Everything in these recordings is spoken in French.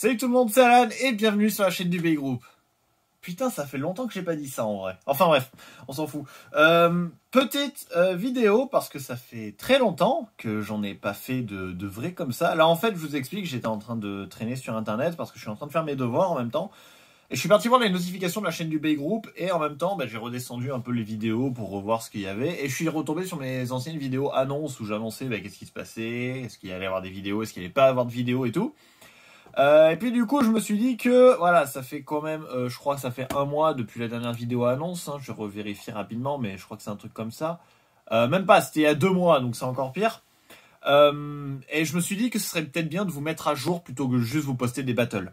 Salut tout le monde, c'est Alan et bienvenue sur la chaîne du Bay Group. Putain, ça fait longtemps que j'ai pas dit ça en vrai. Enfin bref, on s'en fout. Petite vidéo parce que ça fait très longtemps que j'en ai pas fait de vrai comme ça. Là en fait, je vous explique, j'étais en train de traîner sur internet parce que je suis en train de faire mes devoirs en même temps. Et je suis parti voir les notifications de la chaîne du Bay Group et en même temps, j'ai redescendu un peu les vidéos pour revoir ce qu'il y avait. Et je suis retombé sur mes anciennes vidéos annonces où j'annonçais qu'est-ce qui se passait, est-ce qu'il allait y avoir des vidéos, est-ce qu'il allait pas avoir de vidéos et tout. Et puis du coup, je me suis dit que, voilà, ça fait quand même, je crois que ça fait un mois depuis la dernière vidéo annonce, hein, je vais revérifier rapidement, mais je crois que c'est un truc comme ça. Même pas, c'était il y a 2 mois, donc c'est encore pire. Et je me suis dit que ce serait peut-être bien de vous mettre à jour plutôt que juste vous poster des battles.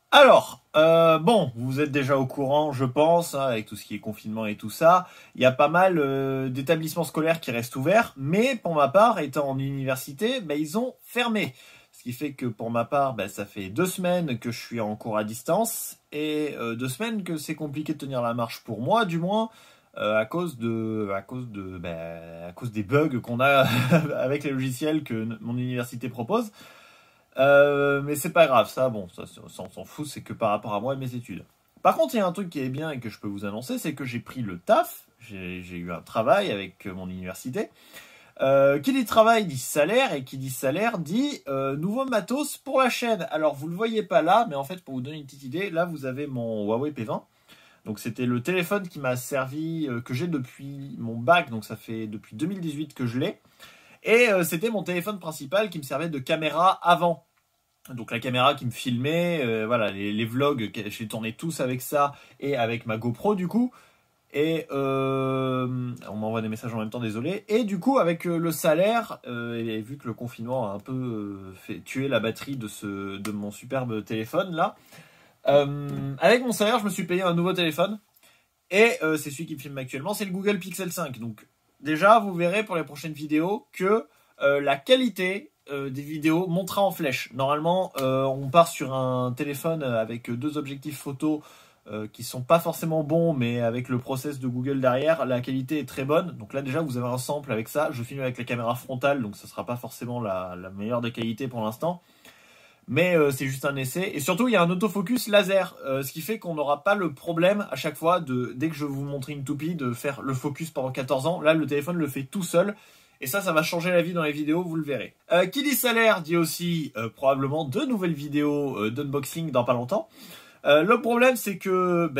Alors, bon, vous êtes déjà au courant, je pense, hein, avec tout ce qui est confinement et tout ça. Il y a pas mal d'établissements scolaires qui restent ouverts, mais pour ma part, étant en université, ils ont fermé. Ce qui fait que pour ma part, ça fait 2 semaines que je suis en cours à distance et 2 semaines que c'est compliqué de tenir la marche pour moi, du moins, à cause des bugs qu'on a avec les logiciels que mon université propose. Mais c'est pas grave, ça, bon, ça on s'en fout, c'est que par rapport à moi et mes études. Par contre, il y a un truc qui est bien et que je peux vous annoncer, c'est que j'ai pris le taf, j'ai eu un travail avec mon université. Qui dit travail dit salaire, et qui dit salaire dit nouveau matos pour la chaîne. Alors vous le voyez pas là, mais en fait pour vous donner une petite idée, là vous avez mon Huawei P20. Donc c'était le téléphone qui m'a servi, que j'ai depuis mon bac, donc ça fait depuis 2018 que je l'ai. Et c'était mon téléphone principal qui me servait de caméra avant. Donc la caméra qui me filmait, voilà, les vlogs, j'ai tourné tous avec ça et avec ma GoPro du coup. Et on m'envoie des messages en même temps, désolé. Et du coup, avec le salaire, et vu que le confinement a un peu fait tuer la batterie de mon superbe téléphone là, avec mon salaire, je me suis payé un nouveau téléphone. Et c'est celui qui me filme actuellement, c'est le Google Pixel 5. Donc déjà, vous verrez pour les prochaines vidéos que la qualité des vidéos montera en flèche. Normalement, on part sur un téléphone avec 2 objectifs photo qui sont pas forcément bons, mais avec le process de Google derrière, la qualité est très bonne. Donc là déjà vous avez un sample avec ça. Je filme avec la caméra frontale, donc ça sera pas forcément la meilleure des qualités pour l'instant. Mais c'est juste un essai. Et surtout il y a un autofocus laser, ce qui fait qu'on n'aura pas le problème à chaque fois dès que je vous montre une toupie, de faire le focus pendant 14 ans. Là le téléphone le fait tout seul. Et ça va changer la vie dans les vidéos, vous le verrez. Qui dit salaire dit aussi probablement 2 nouvelles vidéos d'unboxing dans pas longtemps. Le problème, c'est que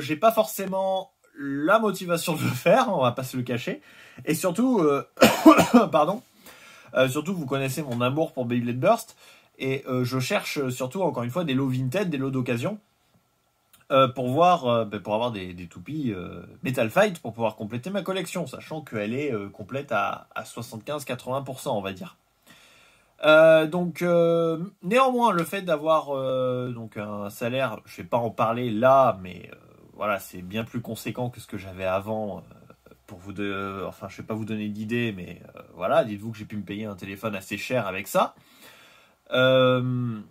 j'ai pas forcément la motivation de le faire, on va pas se le cacher. Et surtout, pardon, surtout vous connaissez mon amour pour Beyblade Burst. Et je cherche surtout, encore une fois, des lots vintage, des lots d'occasion. Pour avoir des toupies Metal Fight pour pouvoir compléter ma collection, sachant qu'elle est complète à 75-80%, on va dire. Néanmoins, le fait d'avoir donc un salaire, je vais pas en parler là, mais voilà, c'est bien plus conséquent que ce que j'avais avant. Pour vous enfin, je vais pas vous donner d'idée, mais voilà, dites-vous que j'ai pu me payer un téléphone assez cher avec ça. Ça me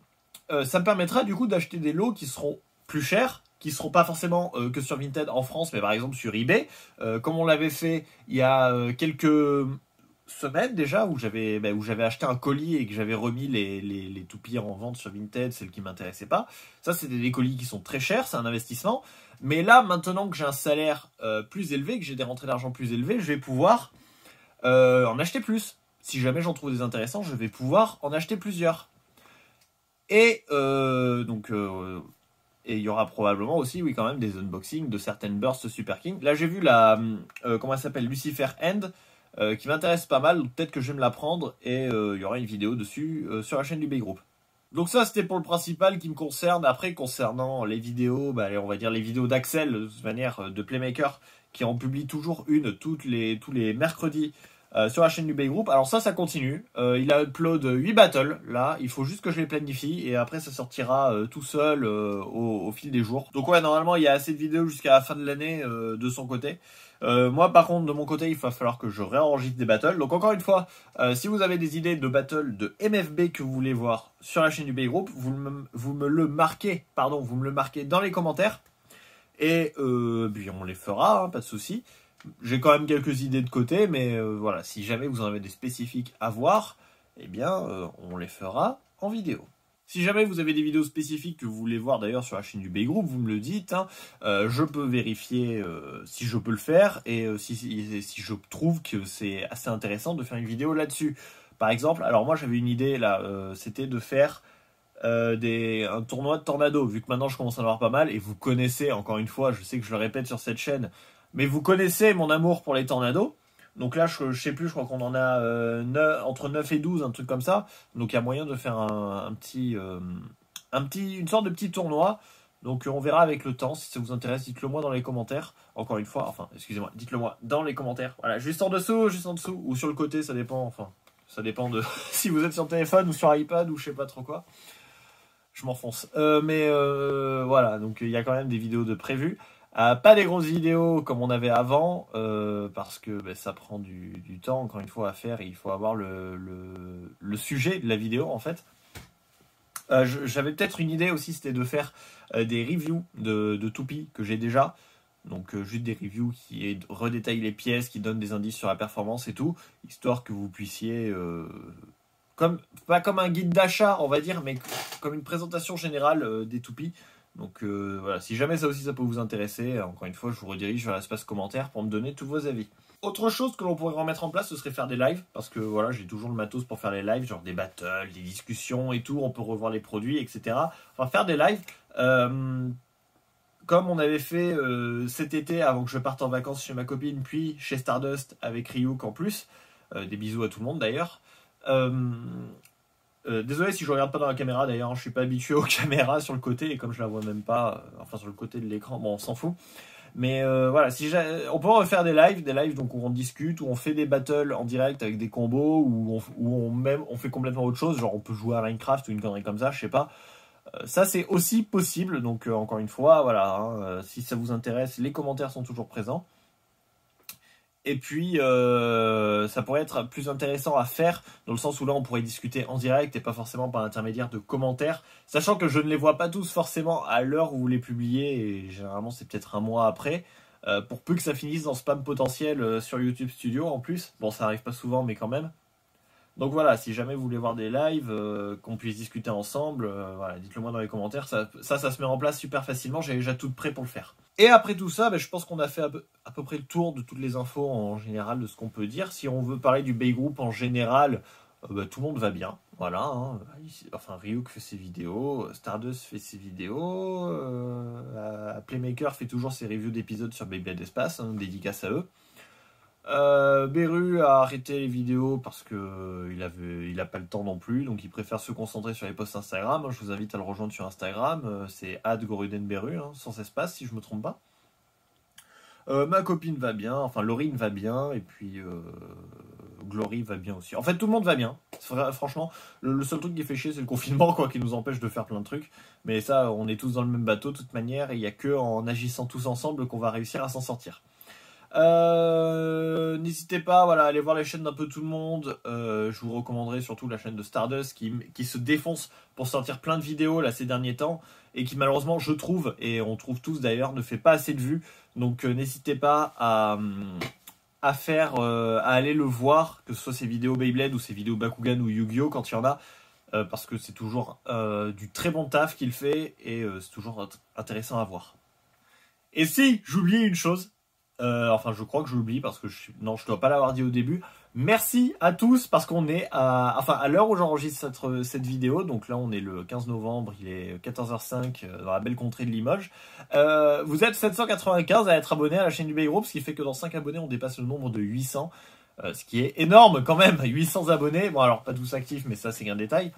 permettra du coup d'acheter des lots qui seront plus chers, qui seront pas forcément que sur Vinted en France, mais par exemple sur eBay, comme on l'avait fait il y a quelques semaine déjà où j'avais acheté un colis et que j'avais remis les toupies en vente sur Vinted, celles qui m'intéressaient pas. Ça, c'était des colis qui sont très chers, c'est un investissement. Mais là, maintenant que j'ai un salaire plus élevé, que j'ai des rentrées d'argent plus élevées, je vais pouvoir en acheter plus. Si jamais j'en trouve des intéressants, je vais pouvoir en acheter plusieurs. Et et il y aura probablement aussi, oui, quand même, des unboxings de certaines bursts Super King. Là, j'ai vu comment elle s'appelle, Lucifer End, qui m'intéresse pas mal, donc peut-être que je vais me la prendre et il y aura une vidéo dessus sur la chaîne du Bay Group. Donc ça c'était pour le principal qui me concerne. Après concernant les vidéos, on va dire les vidéos d'Axel de toute manière de Playmaker qui en publie toujours une tous les mercredis sur la chaîne du Bay Group. Alors ça continue, il a upload 8 battles là, il faut juste que je les planifie et après ça sortira tout seul au fil des jours. Donc ouais, normalement il y a assez de vidéos jusqu'à la fin de l'année de son côté. Moi par contre de mon côté il va falloir que je réenregistre des battles. Donc encore une fois, si vous avez des idées de battles de MFB que vous voulez voir sur la chaîne du Bay Group, vous me le marquez dans les commentaires. Et puis on les fera, hein, pas de souci. J'ai quand même quelques idées de côté, mais voilà, si jamais vous en avez des spécifiques à voir, eh bien on les fera en vidéo. Si jamais vous avez des vidéos spécifiques que vous voulez voir d'ailleurs sur la chaîne du Bay Group, vous me le dites. Hein. Je peux vérifier si je peux le faire et si je trouve que c'est assez intéressant de faire une vidéo là-dessus. Par exemple, alors moi j'avais une idée là, c'était de faire un tournoi de tornado, vu que maintenant je commence à en avoir pas mal, et vous connaissez, encore une fois, je sais que je le répète sur cette chaîne, mais vous connaissez mon amour pour les tornados. Donc là, je sais plus, je crois qu'on en a entre 9 et 12, un truc comme ça. Donc il y a moyen de faire une sorte de petit tournoi. Donc on verra avec le temps. Si ça vous intéresse, dites-le moi dans les commentaires. Encore une fois, enfin, excusez-moi, dites-le moi dans les commentaires. Voilà, juste en dessous, ou sur le côté, ça dépend. Enfin, ça dépend de si vous êtes sur téléphone ou sur iPad ou je sais pas trop quoi. Je m'enfonce. Voilà, donc il y a quand même des vidéos de prévues. Pas des grosses vidéos comme on avait avant, parce que ça prend du temps, encore une fois, à faire. Et il faut avoir le sujet de la vidéo, en fait. J'avais peut-être une idée aussi, c'était de faire des reviews de toupies que j'ai déjà. Donc juste des reviews qui redétaillent les pièces, qui donnent des indices sur la performance et tout, histoire que vous puissiez... pas comme un guide d'achat, on va dire, mais comme une présentation générale des toupies. Donc voilà, si jamais ça aussi ça peut vous intéresser, encore une fois, je vous redirige vers l'espace commentaire pour me donner tous vos avis. Autre chose que l'on pourrait remettre en place, ce serait faire des lives, parce que voilà, j'ai toujours le matos pour faire les lives, genre des battles, des discussions et tout, on peut revoir les produits, etc. Enfin, faire des lives, comme on avait fait cet été avant que je parte en vacances chez ma copine, puis chez Stardust avec Ryuk en plus. Des bisous à tout le monde d'ailleurs. Désolé si je regarde pas dans la caméra d'ailleurs, je suis pas habitué aux caméras sur le côté et comme je la vois même pas, enfin sur le côté de l'écran, bon on s'en fout. Mais voilà, on peut refaire des lives donc où on discute, où on fait des battles en direct avec des combos, où on fait complètement autre chose, genre on peut jouer à Minecraft ou une connerie comme ça, je sais pas. Ça c'est aussi possible, donc encore une fois, voilà, hein, si ça vous intéresse, les commentaires sont toujours présents. Et puis, ça pourrait être plus intéressant à faire, dans le sens où là, on pourrait discuter en direct et pas forcément par l'intermédiaire de commentaires, sachant que je ne les vois pas tous forcément à l'heure où vous les publiez, et généralement, c'est peut-être un mois après, pour peu que ça finisse dans spam potentiel sur YouTube Studio en plus. Bon, ça arrive pas souvent, mais quand même. Donc voilà, si jamais vous voulez voir des lives, qu'on puisse discuter ensemble, voilà, dites-le moi dans les commentaires, ça se met en place super facilement, j'ai déjà tout prêt pour le faire. Et après tout ça, je pense qu'on a fait à peu près le tour de toutes les infos en général de ce qu'on peut dire. Si on veut parler du Bay Group en général, tout le monde va bien, voilà. Hein. Enfin, Ryuk fait ses vidéos, Stardust fait ses vidéos, Playmaker fait toujours ses reviews d'épisodes sur Beyblade Espace, hein, dédicace à eux. Beru a arrêté les vidéos parce que il a pas le temps non plus, donc il préfère se concentrer sur les posts Instagram. Je vous invite à le rejoindre sur Instagram, c'est @gorudenberu, hein, sans espace si je me trompe pas. Ma copine va bien, enfin Laurine va bien, et puis Glory va bien aussi. En fait tout le monde va bien, franchement. Le seul truc qui fait chier c'est le confinement, quoi, qui nous empêche de faire plein de trucs. Mais ça, on est tous dans le même bateau de toute manière, et il n'y a que en agissant tous ensemble qu'on va réussir à s'en sortir. N'hésitez pas, voilà, à aller voir les chaînes d'un peu tout le monde. Je vous recommanderai surtout la chaîne de Stardust qui se défonce pour sortir plein de vidéos là ces derniers temps et qui malheureusement je trouve, et on trouve tous d'ailleurs, ne fait pas assez de vues. Donc n'hésitez pas à aller le voir, que ce soit ses vidéos Beyblade ou ses vidéos Bakugan ou Yu-Gi-Oh quand il y en a, parce que c'est toujours du très bon taf qu'il fait et c'est toujours intéressant à voir. Et si j'oubliais une chose, enfin je crois que je l'oublie parce que non, je dois pas l'avoir dit au début. Merci à tous parce qu'on est à l'heure où j'enregistre cette vidéo, donc là on est le 15 novembre, il est 14h05 dans la belle contrée de Limoges. Vous êtes 795 à être abonnés à la chaîne du Bay Group, ce qui fait que dans 5 abonnés on dépasse le nombre de 800, ce qui est énorme quand même. 800 abonnés, bon alors pas tous actifs mais ça c'est qu'un détail.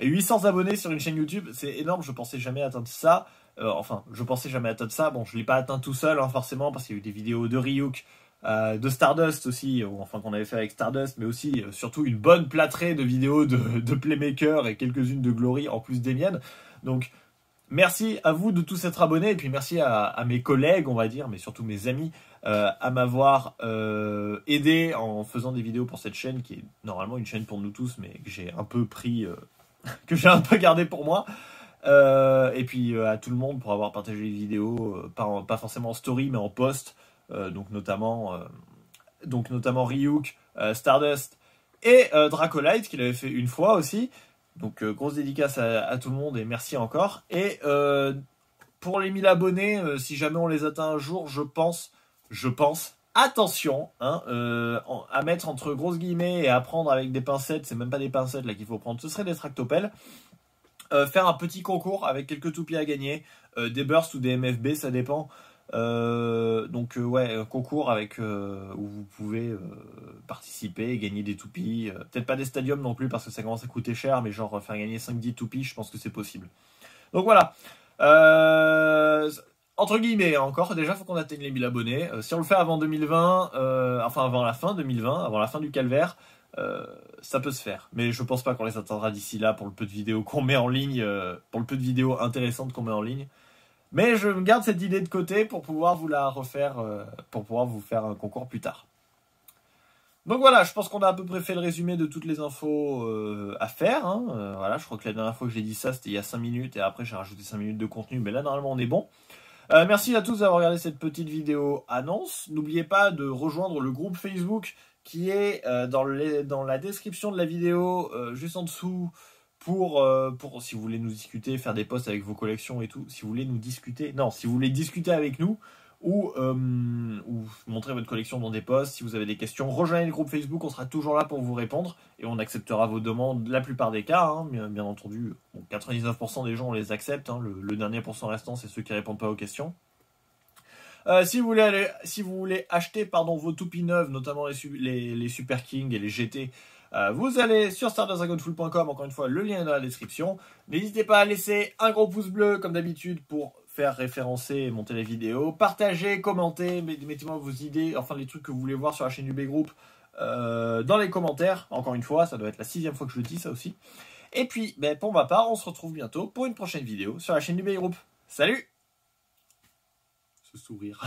800 abonnés sur une chaîne YouTube, c'est énorme, je pensais jamais atteindre ça. Je pensais jamais atteindre ça. Bon, je l'ai pas atteint tout seul, hein, forcément, parce qu'il y a eu des vidéos de Ryuk, de Stardust aussi, qu'on avait fait avec Stardust, mais aussi, surtout, une bonne plâtrée de vidéos de Playmaker et quelques-unes de Glory, en plus des miennes. Donc, merci à vous de tous être abonnés, et puis merci à mes collègues, on va dire, mais surtout mes amis, à m'avoir aidé en faisant des vidéos pour cette chaîne, qui est normalement une chaîne pour nous tous, mais que j'ai un peu pris, que j'ai un peu gardé pour moi. Et puis à tout le monde pour avoir partagé les vidéos, pas forcément en story mais en post, donc notamment Ryuk, Stardust et Dracolite qui l'avait fait une fois aussi. Donc grosse dédicace à tout le monde et merci encore. Et pour les 1000 abonnés, si jamais on les atteint un jour, je pense, attention, hein, à mettre entre grosses guillemets et à prendre avec des pincettes, c'est même pas des pincettes là qu'il faut prendre, ce serait des tractopelles. Faire un petit concours avec quelques toupies à gagner, des bursts ou des MFB, ça dépend. Ouais, concours avec où vous pouvez participer et gagner des toupies. Peut-être pas des stadiums non plus parce que ça commence à coûter cher, mais genre faire gagner 5-10 toupies, je pense que c'est possible. Donc voilà. Entre guillemets, encore, déjà, faut qu'on atteigne les 1000 abonnés. Si on le fait avant 2020, enfin avant la fin 2020, avant la fin du calvaire, ça peut se faire. Mais je pense pas qu'on les atteindra d'ici là pour le peu de vidéos qu'on met en ligne, pour le peu de vidéos intéressantes qu'on met en ligne. Mais je me garde cette idée de côté pour pouvoir vous la refaire, pour pouvoir vous faire un concours plus tard. Donc voilà, je pense qu'on a à peu près fait le résumé de toutes les infos à faire. Hein. Voilà, je crois que la dernière fois que j'ai dit ça, c'était il y a 5 minutes et après j'ai rajouté 5 minutes de contenu. Mais là, normalement, on est bon. Merci à tous d'avoir regardé cette petite vidéo annonce. N'oubliez pas de rejoindre le groupe Facebook qui est dans la description de la vidéo, juste en dessous, pour si vous voulez nous discuter, faire des posts avec vos collections et tout, si vous voulez nous discuter, non, si vous voulez discuter avec nous, ou montrer votre collection dans des posts, si vous avez des questions, rejoignez le groupe Facebook, on sera toujours là pour vous répondre, et on acceptera vos demandes la plupart des cas, hein, bien entendu, bon, 99% des gens on les accepte, hein, le dernier pourcent restant c'est ceux qui répondent pas aux questions. Si vous voulez acheter vos toupies neuves, notamment les Super King et les GT, vous allez sur stardersdragonful.com, encore une fois, le lien est dans la description. N'hésitez pas à laisser un gros pouce bleu, comme d'habitude, pour faire référencer et monter la vidéo. Partagez, commentez, mettez-moi vos idées, enfin les trucs que vous voulez voir sur la chaîne du B-Group dans les commentaires. Encore une fois, ça doit être la 6e fois que je le dis, ça aussi. Et puis, pour ma part, on se retrouve bientôt pour une prochaine vidéo sur la chaîne du B-Group. Salut! Ce sourire.